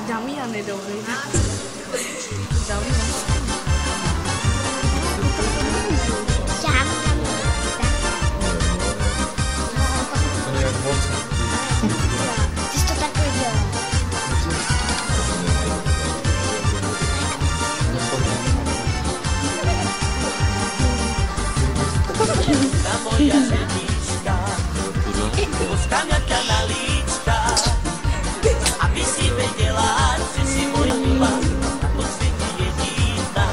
Damian je dobrý. Damian. Ty jsi to takhle dělal. Moja ženička, poskáňa ťa na líčka, aby si vedela, že si moja milá, po svete jediná.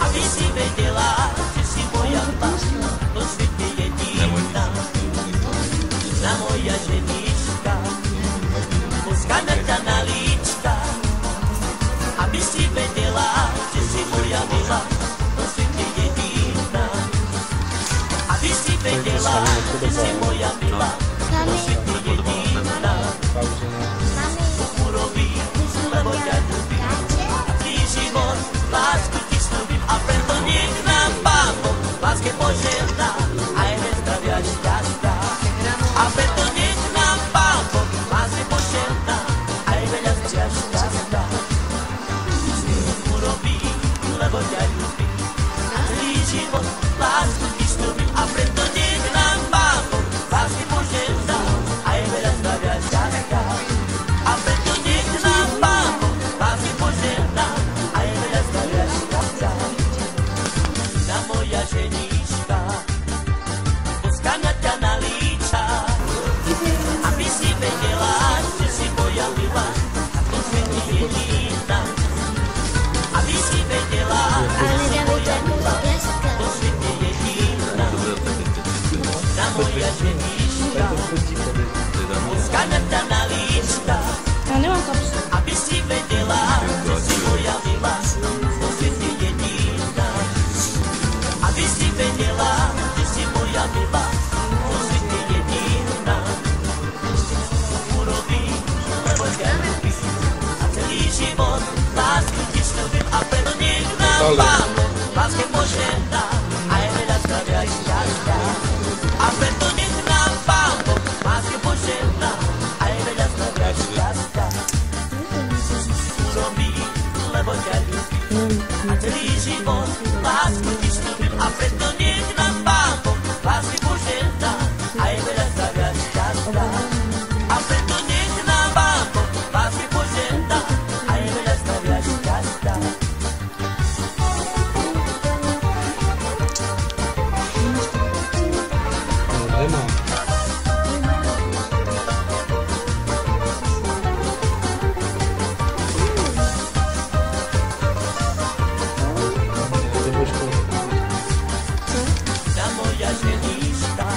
Aby si vedela, že si moja milá, po svete jediná. Na moja ženička, poskáňa ťa na líčka, aby si vedela, že si moja milá, po svete jediná. Aby si vedela, že si moja milá, po svete jediná. Urobí, lebo ťa ľubím, celý život lásku ti slúbim, a preto nech nám Pán Boh láske požehná, aj ve zdravia a šťastia. A preto nech nám Pán Boh láske požehná, aj veľa zdravia a šťastia. Urobí, lebo ťa ľubím, celý život lásku ti slúbim, a preto nech nám Pán Boh láske požehná, aj veľa zdravia a šťastia. A preto nech nám Pán Boh láske požehná, aj veľa zdravia a šťastia. Na moja ženička, poskáňa ťa na líča, aby si vedela, že si moja milá, po svete jediná. Aby si vedela, že si moja milá, po svete jediná. Na moja ženička, poskáňa ťa na líčka, Ja nemám kapsu. aby si vedela, že si moja milá, po svete jediná. Aby si vedela, že si moja milá, po svete jediná. Urobí, lebo ťa ľubím, a celý život lásku ti slúbim, a preto nech nám Pán Boh láske požehná, aj veľa zdravia a šťastia. A preto nech nám Pán Boh láske požehná, aj veľa zdravia a šťastia. Urobí, lebo ťa ľubím, a celý život lásku ti slúbim, a preto nech nám Pán Boh lásky požehná, aj veľa zdravia a šťastia. A preto nech nám Pán Boh lásky požehná, aj veľa zdravia a šťastia. Na moja ženička,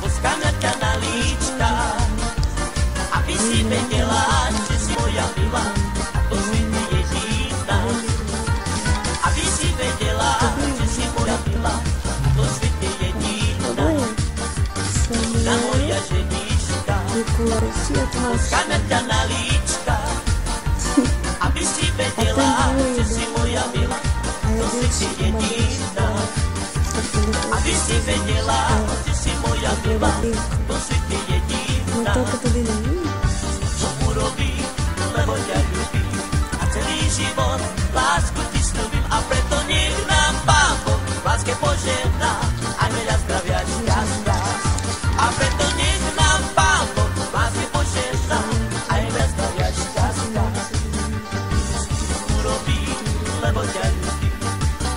poskáňa ťa na líčka, aby si vedela, že si moja milá, po svete jediná. Aby si vedela, že si moja milá, po svete jediná. Na moja ženička, poskáňa ťa na líčka, aby si vedela, že si moja milá, po svete jediná. Aby si vedela, že si moja milá, po svete jediná. Čo urobí, lebo ťa ľubím, a celý život lásku ti slúbim, a preto nech nám Pán Boh láske požehná, a veľa zdravia a šťastia. A preto nech nám Pán Boh láske požehná, aj veľa zdravia a šťastia. Urobí, lebo ťa ľubím,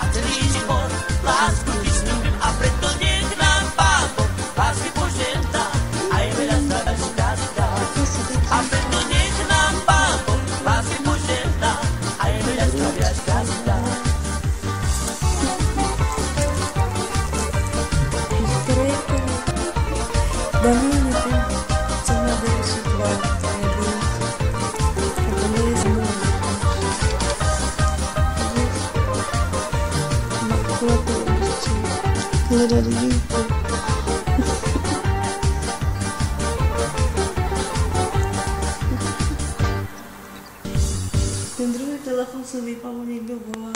a celý život lásku ti slúbim, a preto nech nám Pán Boh lásky požehná, aj veľa zdravia a šťastia. A preto nech nám Pán Boh lásky požehná, aj veľa zdravia a šťastia. Damian je ten, co má delší tvar. A to nie je zmluv. Makulatura ještě. Hledat dívku. Ten druhý telefon jsem vypadl, někdo volá.